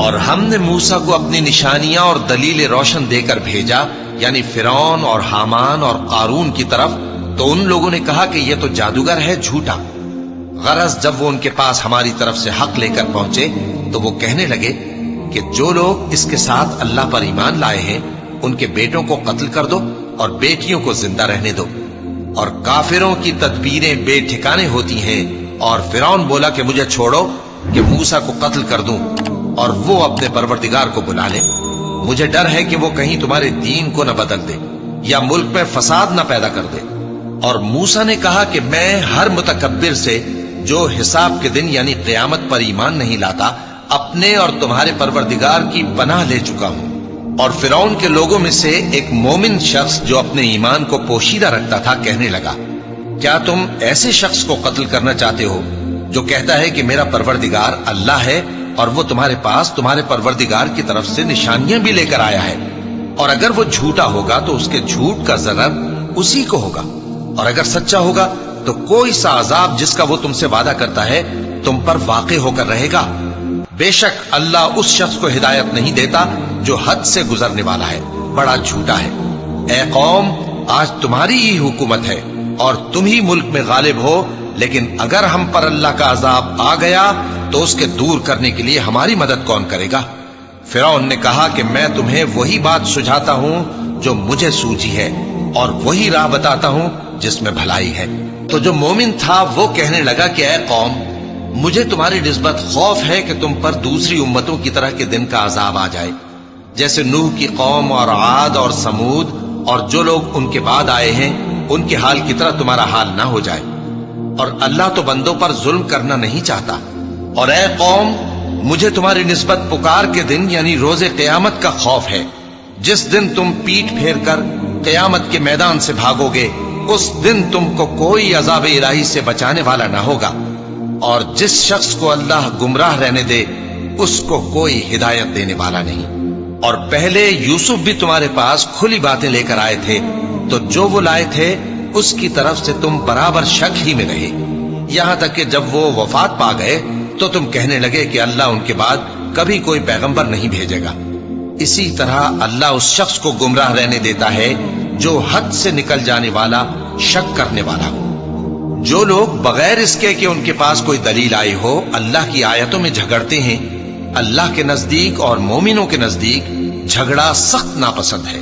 اور ہم نے موسیٰ کو اپنی نشانیاں اور دلیل روشن دے کر بھیجا، یعنی فرعون اور حامان اور قارون کی طرف، تو ان لوگوں نے کہا کہ یہ تو جادوگر ہے، جھوٹا۔ غرض جب وہ ان کے پاس ہماری طرف سے حق لے کر پہنچے تو وہ کہنے لگے کہ جو لوگ اس کے ساتھ اللہ پر ایمان لائے ہیں ان کے بیٹوں کو قتل کر دو اور بیٹیوں کو زندہ رہنے دو۔ اور کافروں کی تدبیریں بے ٹھکانے ہوتی ہیں، اور فرعون بولا کہ مجھے چھوڑو کہ موسیٰ کو قتل کر دوں اور وہ اپنے پروردگار کو بلا لے۔ مجھے ڈر ہے کہ وہ کہیں تمہارے دین کو نہ بدل دے یا ملک میں فساد نہ پیدا کر دے۔ اور موسیٰ نے کہا کہ میں ہر متکبر سے جو حساب کے دن یعنی قیامت پر ایمان نہیں لاتا اپنے اور تمہارے پروردگار کی پناہ لے چکا ہوں۔ اور فرعون کے لوگوں میں سے ایک مومن شخص جو اپنے ایمان کو پوشیدہ رکھتا تھا کہنے لگا، کیا تم ایسے شخص کو قتل کرنا چاہتے ہو جو کہتا ہے کہ میرا پروردگار اللہ ہے اور وہ تمہارے پاس تمہارے پروردگار کی طرف سے نشانیاں بھی لے کر آیا ہے؟ اور اگر وہ جھوٹا ہوگا تو اس کے جھوٹ کا ضرر اسی کو ہوگا، اور اگر سچا ہوگا تو کوئی سا عذاب جس کا وہ تم سے وعدہ کرتا ہے تم پر واقع ہو کر رہے گا۔ بے شک اللہ اس شخص کو ہدایت نہیں دیتا جو حد سے گزرنے والا ہے، بڑا جھوٹا ہے۔ اے قوم، آج تمہاری ہی حکومت ہے اور تم ہی ملک میں غالب ہو، لیکن اگر ہم پر اللہ کا عذاب آ گیا تو اس کے دور کرنے کے لیے ہماری مدد کون کرے گا؟ فرعون نے کہا کہ میں تمہیں وہی بات سجھاتا ہوں جو مجھے سوجھی ہے اور وہی راہ بتاتا ہوں جس میں بھلائی ہے۔ تو جو مومن تھا وہ کہنے لگا کہ اے قوم، مجھے تمہاری نسبت خوف ہے کہ تم پر دوسری امتوں کی طرح کے دن کا عذاب آ جائے، جیسے نوح کی قوم اور عاد اور سمود اور جو لوگ ان کے بعد آئے ہیں ان کے حال کی طرح تمہارا حال نہ ہو جائے۔ اور اللہ تو بندوں پر ظلم کرنا نہیں چاہتا۔ اور اے قوم، مجھے تمہاری نسبت پکار کے دن یعنی روز قیامت کا خوف ہے، جس دن تم پیٹ پھیر کر قیامت کے میدان سے بھاگو گے، اس دن تم کو کوئی عذاب الہی سے بچانے والا نہ ہوگا، اور جس شخص کو اللہ گمراہ رہنے دے اس کو کوئی ہدایت دینے والا نہیں۔ اور پہلے یوسف بھی تمہارے پاس کھلی باتیں لے کر آئے تھے، تو جو وہ لائے تھے اس کی طرف سے تم برابر شک ہی میں رہے، یہاں تک کہ جب وہ وفات پا گئے تو تم کہنے لگے کہ اللہ ان کے بعد کبھی کوئی پیغمبر نہیں بھیجے گا۔ اسی طرح اللہ اس شخص کو گمراہ رہنے دیتا ہے جو حد سے نکل جانے والا، شک کرنے والا ہو۔ جو لوگ بغیر اس کے کہ ان کے پاس کوئی دلیل آئی ہو اللہ کی آیتوں میں جھگڑتے ہیں، اللہ کے نزدیک اور مومنوں کے نزدیک جھگڑا سخت ناپسند ہے۔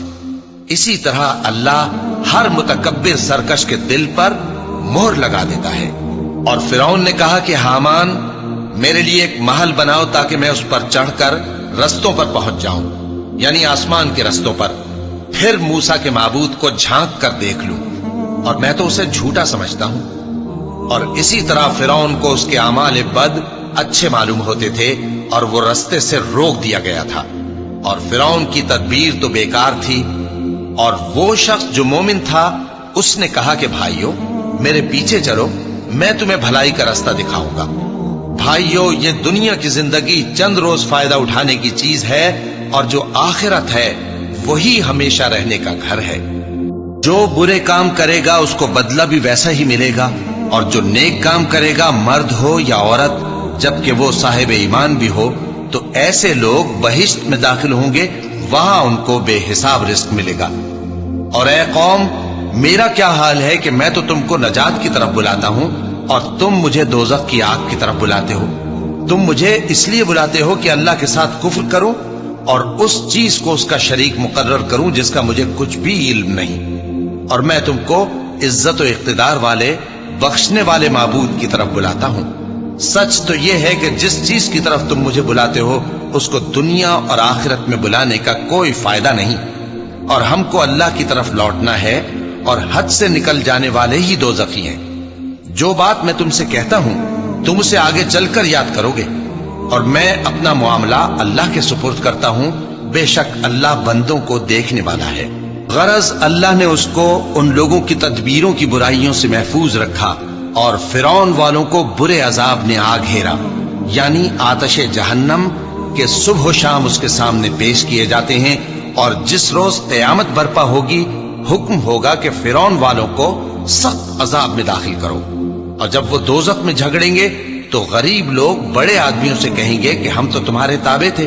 اسی طرح اللہ ہر متکبر سرکش کے دل پر مہر لگا دیتا ہے۔ اور فرعون نے کہا کہ حامان، میرے لیے ایک محل بناؤ تاکہ میں اس پر چڑھ کر رستوں پر پہنچ جاؤں، یعنی آسمان کے رستوں پر، پھر موسیٰ کے معبود کو جھانک کر دیکھ لوں، اور میں تو اسے جھوٹا سمجھتا ہوں۔ اور اسی طرح فرعون کو اس کے اعمال بد اچھے معلوم ہوتے تھے اور وہ رستے سے روک دیا گیا تھا، اور فرعون کی تدبیر تو بیکار تھی۔ اور وہ شخص جو مومن تھا اس نے کہا کہ بھائیو، میرے پیچھے چلو، میں تمہیں بھلائی کا راستہ دکھاؤں گا۔ بھائیو، یہ دنیا کی زندگی چند روز فائدہ اٹھانے کی چیز ہے، اور جو آخرت ہے وہی ہمیشہ رہنے کا گھر ہے۔ جو برے کام کرے گا اس کو بدلہ بھی ویسا ہی ملے گا، اور جو نیک کام کرے گا، مرد ہو یا عورت، جبکہ وہ صاحب ایمان بھی ہو، تو ایسے لوگ بہشت میں داخل ہوں گے، وہاں ان کو بے حساب رزق ملے گا۔ اور اے قوم، میرا کیا حال ہے کہ میں تو تم کو نجات کی طرف بلاتا ہوں اور تم مجھے دوزخ کی آگ کی طرف بلاتے ہو۔ تم مجھے اس لیے بلاتے ہو کہ اللہ کے ساتھ کفر کروں اور اس چیز کو اس کا شریک مقرر کروں جس کا مجھے کچھ بھی علم نہیں، اور میں تم کو عزت و اقتدار والے، بخشنے والے معبود کی طرف بلاتا ہوں۔ سچ تو یہ ہے کہ جس چیز کی طرف تم مجھے بلاتے ہو اس کو دنیا اور آخرت میں بلانے کا کوئی فائدہ نہیں، اور ہم کو اللہ کی طرف لوٹنا ہے، اور حد سے نکل جانے والے ہی دوزخی ہیں۔ جو بات میں تم سے کہتا ہوں تم اسے آگے چل کر یاد کرو گے، اور میں اپنا معاملہ اللہ کے سپرد کرتا ہوں، بے شک اللہ بندوں کو دیکھنے والا ہے۔ غرض اللہ نے اس کو ان لوگوں کی تدبیروں کی برائیوں سے محفوظ رکھا، اور فرعون والوں کو برے عذاب نے آ گھیرا، یعنی آتش جہنم کے صبح و شام اس کے سامنے پیش کیے جاتے ہیں، اور جس روز قیامت برپا ہوگی حکم ہوگا کہ فرعون والوں کو سخت عذاب میں داخل کرو۔ اور جب وہ دوزخ میں جھگڑیں گے تو غریب لوگ بڑے آدمیوں سے کہیں گے کہ ہم تو تمہارے تابع تھے،